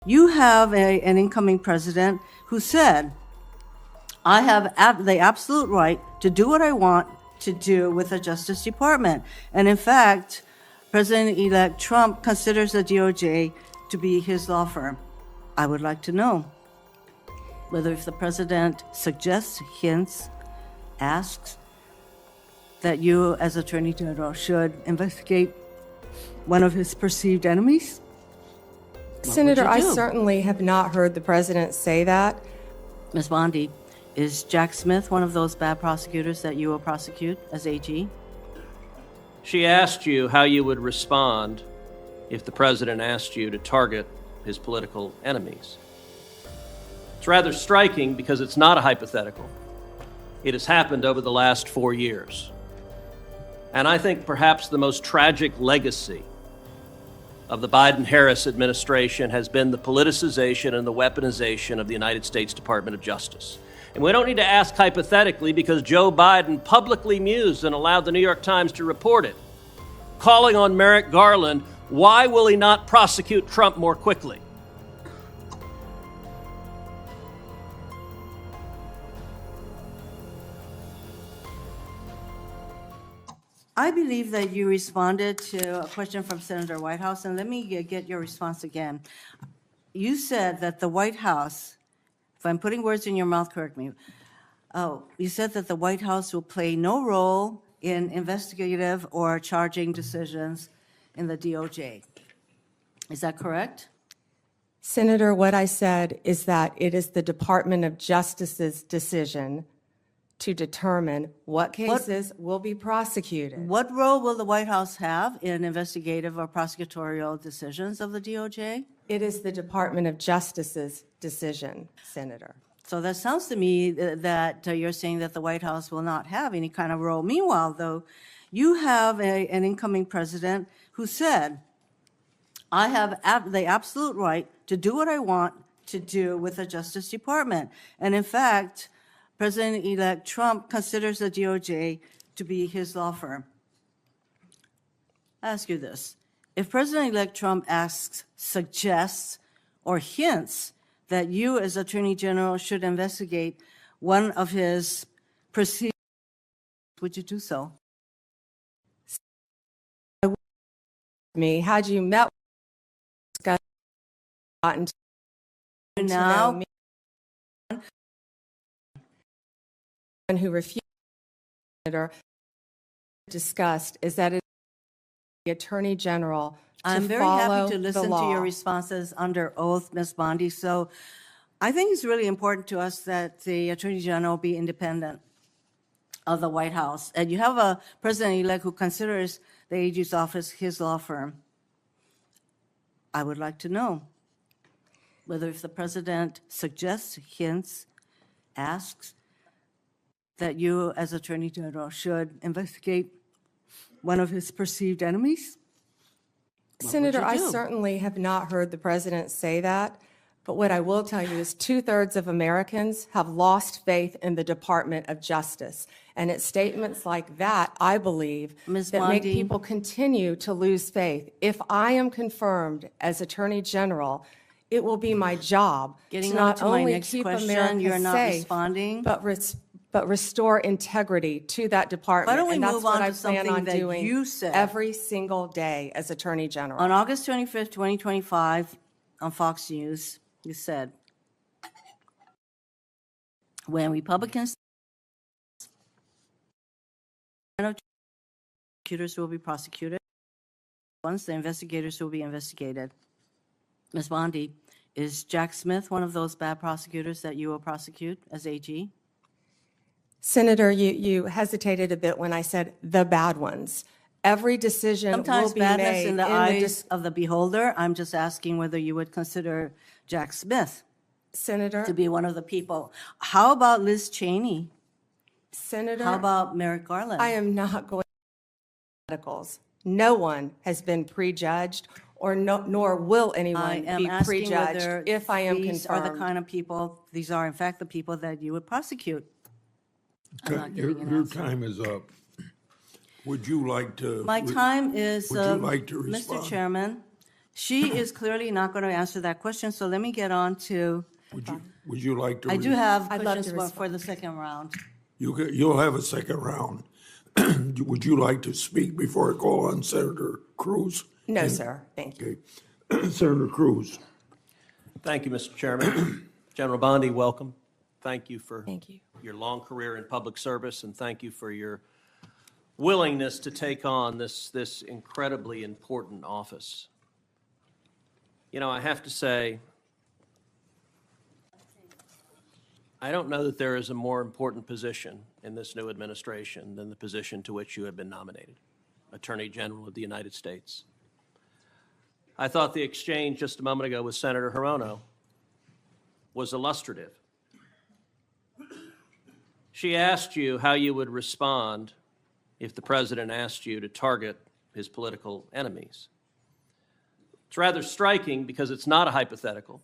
You have an incoming president who said, I have the absolute right to do what I want to do with the Justice Department. And in fact, President-elect Trump considers the DoJ to be his law firm. I would like to know whether if the president suggests, hints, asks that you as Attorney General should investigate one of his perceived enemies? Senator, I do? certainly have not heard the president say that. Ms. Bondi, is Jack Smith one of those bad prosecutors that you will prosecute as AG? She asked you how you would respond if the president asked you to target his political enemies. It's rather striking because it's not a hypothetical. It has happened over the last 4 years. And I think perhaps the most tragic legacy of the Biden-Harris administration has been the politicization and the weaponization of the United States Department of Justice. And we don't need to ask hypothetically because Joe Biden publicly mused and allowed the New York Times to report it, calling on Merrick Garland, why will he not prosecute Trump more quickly? I believe that you responded to a question from Senator Whitehouse, and let me get your response again. You said that the White House, if I'm putting words in your mouth, correct me. You said that the White House will play no role in investigative or charging decisions in the DOJ. Is that correct? Senator, what I said is that it is the Department of Justice's decision to determine what cases will be prosecuted. What role will the White House have in investigative or prosecutorial decisions of the DOJ? It is the Department of Justice's decision, Senator. So that sounds to me that you're saying that the White House will not have any kind of role. Meanwhile, though, you have an incoming president who said, I have the absolute right to do what I want to do with the Justice Department. And in fact, President-elect Trump considers the DOJ to be his law firm. I ask you this. If President-elect Trump asks, suggests, or hints that you as Attorney General should investigate one of his proceedings, would you do so? Me, had you met with gotten to know Now, me, who refused, Senator, discussed is that it is the Attorney General to I'm very follow happy to listen the to law. your responses under oath, Ms. Bondi. So I think it's really important to us that the Attorney General be independent of the White House. And you have a president-elect who considers the AG's office his law firm. I would like to know whether if the president suggests, hints, asks that you as Attorney General should investigate one of his perceived enemies? Senator, I do? certainly have not heard the president say that, but what I will tell you is 2/3 of Americans have lost faith in the Department of Justice. And it's statements like that, I believe, Ms. that make Bondi. people continue to lose faith. If I am confirmed as Attorney General, it will be my job Getting to on not to my only next keep question, America you're not safe, responding. but restore integrity to that department. Why don't we and that's move what on I to plan something on that doing you said? every single day as Attorney General. On August 25th, 2025, on Fox News, you said, when Republicans prosecutors will be prosecuted, once the investigators will be investigated. Ms. Bondi, is Jack Smith one of those bad prosecutors that you will prosecute as AG? Senator, you hesitated a bit when I said the bad ones. Every decision Sometimes will be badness made in the eyes of the beholder. I'm just asking whether you would consider Jack Smith Senator, to be one of the people. How about Liz Cheney? Senator, How about Merrick Garland? I am not going to medicals. No one has been prejudged, or nor will I anyone am be asking whether prejudged if I am these are the confirmed. kind of people, these are in fact the people that you would prosecute. I'm not Your getting an answer. time is up. Would you like to? My time is, Would you like to Mr. respond? Chairman, She is clearly not going to answer that question, so let me get on to, Would you like to? I do have I'd love questions to for the second round. You'll have a second round. Would you like to speak before I call on Senator Cruz? No, sir. Thank you. Okay. Senator Cruz. Thank you, Mr. Chairman. General Bondi, welcome. Thank you for Thank you. your long career in public service, and thank you for your willingness to take on this incredibly important office. You know, I have to say, I don't know that there is a more important position in this new administration than the position to which you have been nominated, Attorney General of the United States. I thought the exchange just a moment ago with Senator Hirono was illustrative. She asked you how you would respond if the president asked you to target his political enemies. It's rather striking because it's not a hypothetical.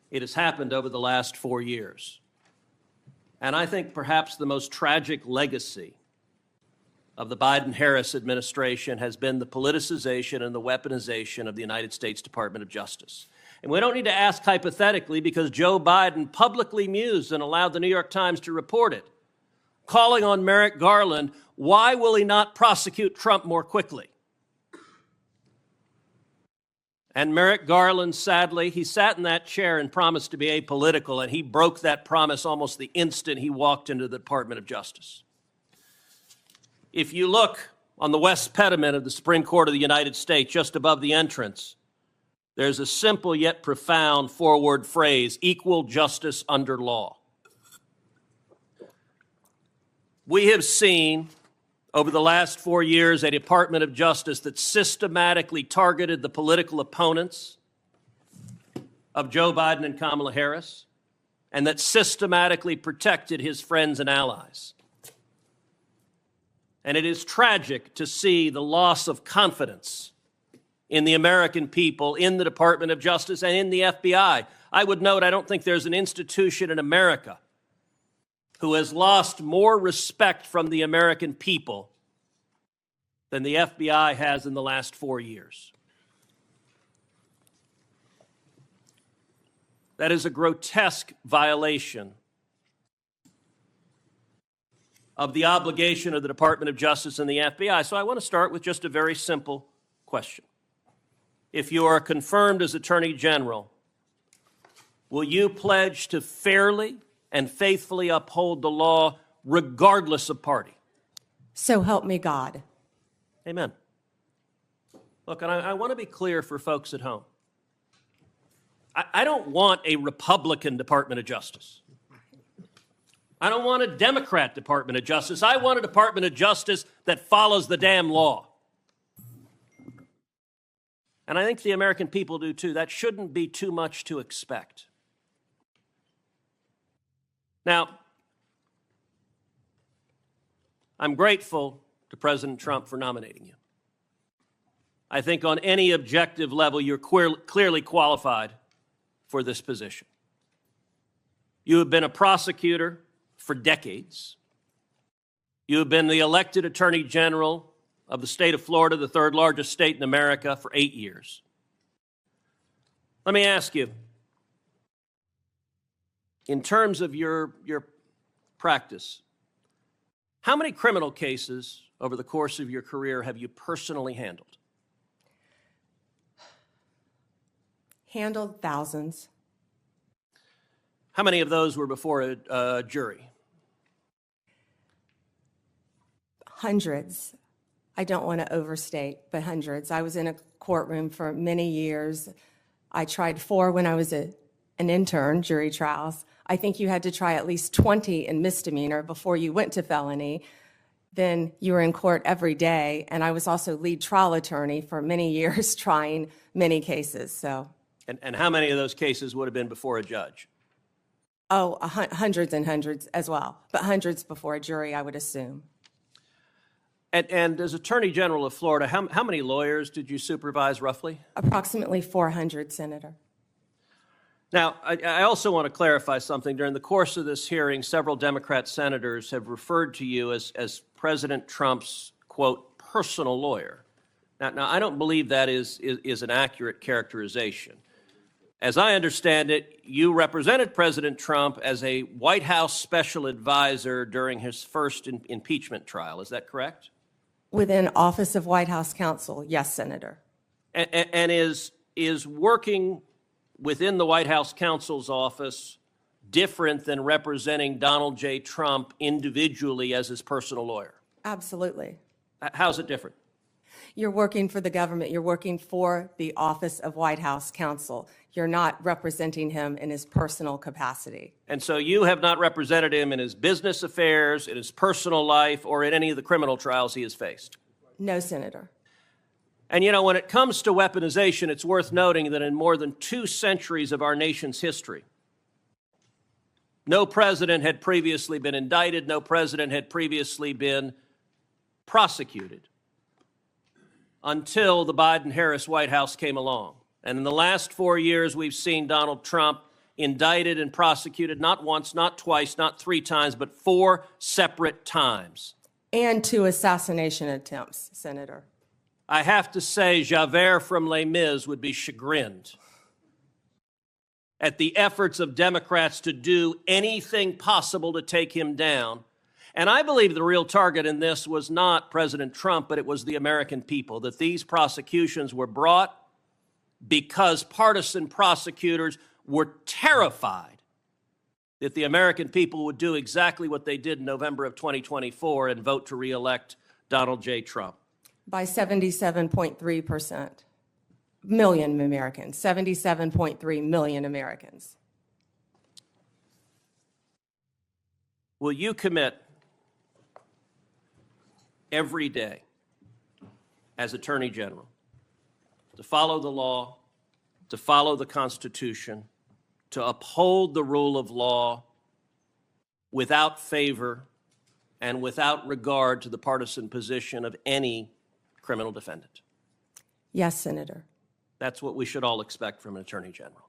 It has happened over the last 4 years. And I think perhaps the most tragic legacy of the Biden-Harris administration has been the politicization and the weaponization of the United States Department of Justice. And we don't need to ask hypothetically because Joe Biden publicly mused and allowed the New York Times to report it, calling on Merrick Garland, why will he not prosecute Trump more quickly? And Merrick Garland, sadly, he sat in that chair and promised to be apolitical, and he broke that promise almost the instant he walked into the Department of Justice. If you look on the west pediment of the Supreme Court of the United States, just above the entrance, there's a simple yet profound four-word phrase, equal justice under law. We have seen over the last 4 years a Department of Justice that systematically targeted the political opponents of Joe Biden and Kamala Harris, and that systematically protected his friends and allies. And it is tragic to see the loss of confidence in the American people, in the Department of Justice, and in the FBI. I would note, I don't think there's an institution in America who has lost more respect from the American people than the FBI has in the last 4 years. That is a grotesque violation of the obligation of the Department of Justice and the FBI. So I want to start with just a very simple question. If you are confirmed as Attorney General, will you pledge to fairly and faithfully uphold the law regardless of party? So help me God. Amen. Look, and I want to be clear for folks at home. I don't want a Republican Department of Justice. I don't want a Democrat Department of Justice. I want a Department of Justice that follows the damn law. And I think the American people do too. That shouldn't be too much to expect. Now, I'm grateful to President Trump for nominating you. I think on any objective level, you're clearly qualified for this position. You have been a prosecutor for decades. You have been the elected Attorney General of the state of Florida, the third largest state in America, for 8 years. Let me ask you, in terms of your practice, how many criminal cases over the course of your career have you personally handled? Handled thousands. How many of those were before a jury? Hundreds. I don't want to overstate, but hundreds. I was in a courtroom for many years. I tried 4 when I was an intern, jury trials. I think you had to try at least 20 in misdemeanor before you went to felony. Then you were in court every day, and I was also lead trial attorney for many years trying many cases. So. And how many of those cases would have been before a judge? Oh, hundreds and hundreds as well, but hundreds before a jury, I would assume. And as Attorney General of Florida, how many lawyers did you supervise roughly? Approximately 400, Senator. Now, I also want to clarify something. During the course of this hearing, several Democrat senators have referred to you as President Trump's, quote, personal lawyer. Now, I don't believe that is an accurate characterization. As I understand it, you represented President Trump as a White House special advisor during his first impeachment trial. Is that correct? Within Office of White House Counsel, yes, Senator. And is working within the White House counsel's office different than representing Donald J. Trump individually as his personal lawyer? Absolutely. How's it different? You're working for the government. You're working for the Office of White House Counsel. You're not representing him in his personal capacity. And so you have not represented him in his business affairs, in his personal life, or in any of the criminal trials he has faced? No, Senator. And you know, when it comes to weaponization, it's worth noting that in more than 2 centuries of our nation's history, no president had previously been indicted, no president had previously been prosecuted until the Biden-Harris White House came along. And in the last 4 years, we've seen Donald Trump indicted and prosecuted not once, not twice, not 3 times, but 4 separate times. And 2 assassination attempts, Senator. I have to say, Javert from Les Mis would be chagrined at the efforts of Democrats to do anything possible to take him down. And I believe the real target in this was not President Trump, but it was the American people, that these prosecutions were brought because partisan prosecutors were terrified that the American people would do exactly what they did in November of 2024 and vote to reelect Donald J. Trump. By 77.3%. Million Americans, 77.3 million Americans. Will you commit every day as Attorney General to follow the law, to follow the Constitution, to uphold the rule of law without favor and without regard to the partisan position of any criminal defendant? Yes, Senator. That's what we should all expect from an Attorney General.